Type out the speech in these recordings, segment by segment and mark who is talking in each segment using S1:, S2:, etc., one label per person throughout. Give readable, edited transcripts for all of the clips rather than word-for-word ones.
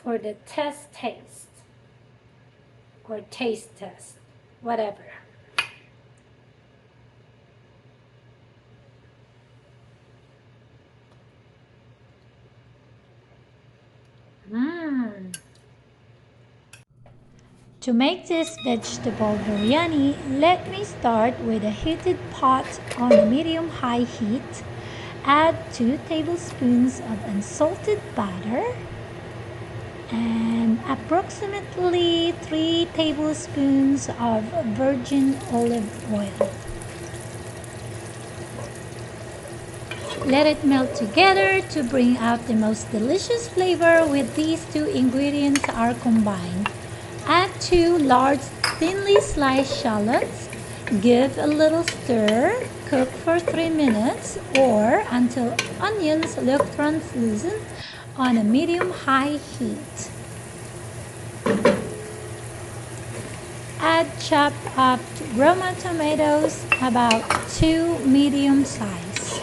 S1: for the taste or taste test, whatever. To make this vegetable biryani, let me start with a heated pot on a medium-high heat. Add 2 tablespoons of unsalted butter and approximately 3 tablespoons of virgin olive oil. Let it melt together to bring out the most delicious flavor with these 2 ingredients are combined. Add 2 large thinly sliced shallots. Give a little stir. Cook for 3 minutes or until onions look translucent on a medium-high heat. Add chopped up Roma tomatoes, about 2 medium size.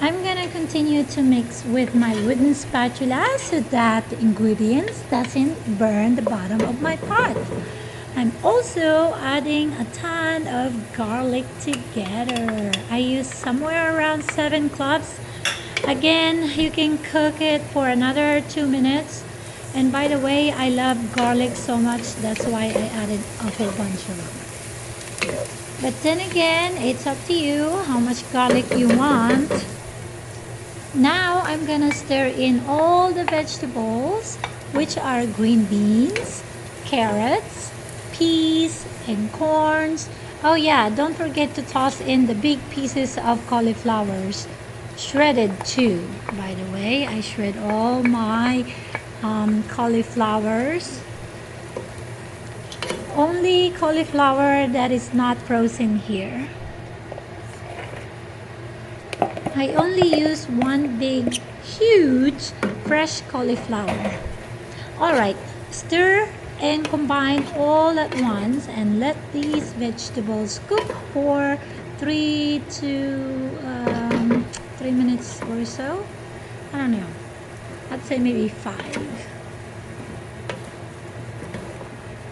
S1: I'm gonna continue to mix with my wooden spatula so that the ingredients doesn't burn the bottom of my pot. I'm also adding a ton of garlic together. I use somewhere around 7 cloves. Again, you can cook it for another 2 minutes. And by the way, I love garlic so much, that's why I added a whole bunch of it. But then again, it's up to you how much garlic you want. Now I'm gonna stir in all the vegetables, which are green beans, carrots, peas, and corns. Oh yeah, don't forget to toss in the big pieces of cauliflowers, shredded too. By the way, I shred all my cauliflowers. Only cauliflower that is not frozen here. I only use one big, huge, fresh cauliflower. Alright, stir and combine all at once and let these vegetables cook for 3 minutes or so. I don't know. I'd say maybe 5.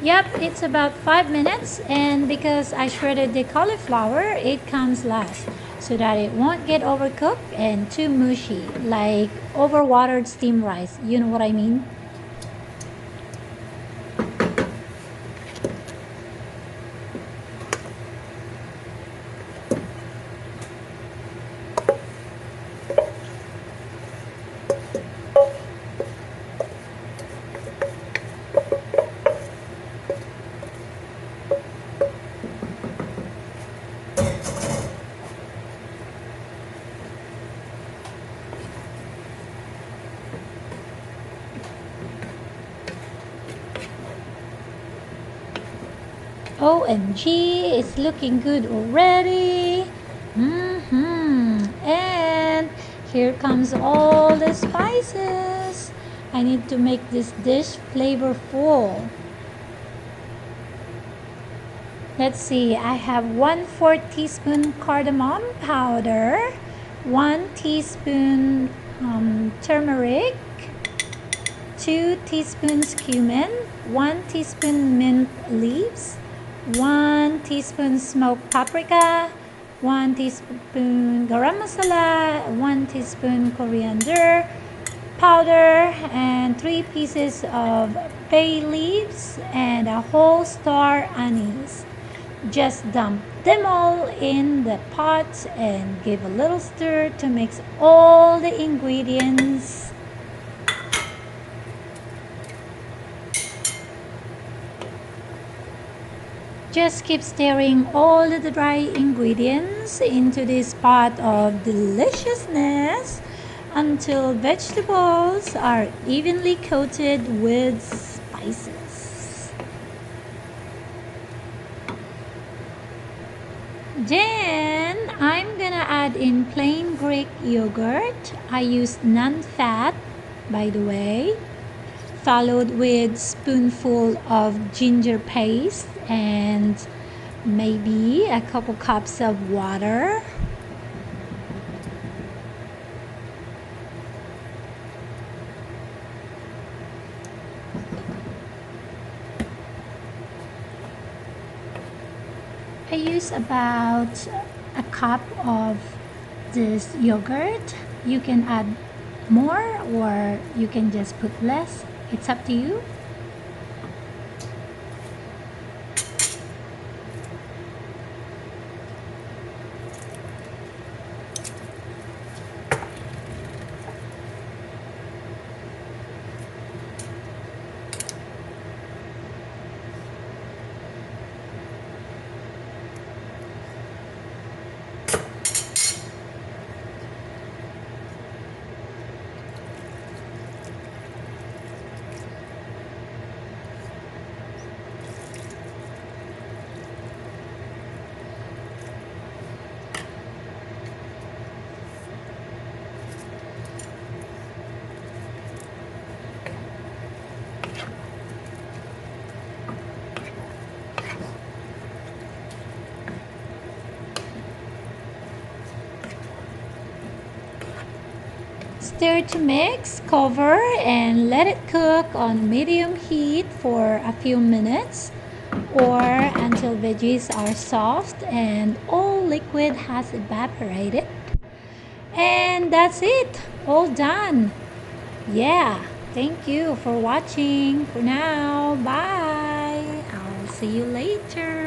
S1: Yep, it's about 5 minutes, and because I shredded the cauliflower, it comes last so that it won't get overcooked and too mushy, like overwatered steamed rice. You know what I mean? OMG, it's looking good already. And here comes all the spices. I need to make this dish flavorful. Let's see, I have 1/4 teaspoon cardamom powder, 1 teaspoon turmeric, 2 teaspoons cumin, 1 teaspoon mint leaves, 1 teaspoon smoked paprika, 1 teaspoon garam masala, 1 teaspoon coriander powder, and 3 pieces of bay leaves and a whole star anise. Just dump them all in the pot and give a little stir to mix all the ingredients. Just keep stirring all the dry ingredients into this pot of deliciousness until vegetables are evenly coated with spices. Then I'm gonna add in plain Greek yogurt. I used non-fat, by the way, followed with spoonful of ginger paste and maybe a couple cups of water. I use about a cup of this yogurt. You can add more or you can just put less. It's up to you. Stir to mix, cover, and let it cook on medium heat for a few minutes or until veggies are soft and all liquid has evaporated. And that's it, all done. Yeah, thank you for watching. For now, bye. I'll see you later.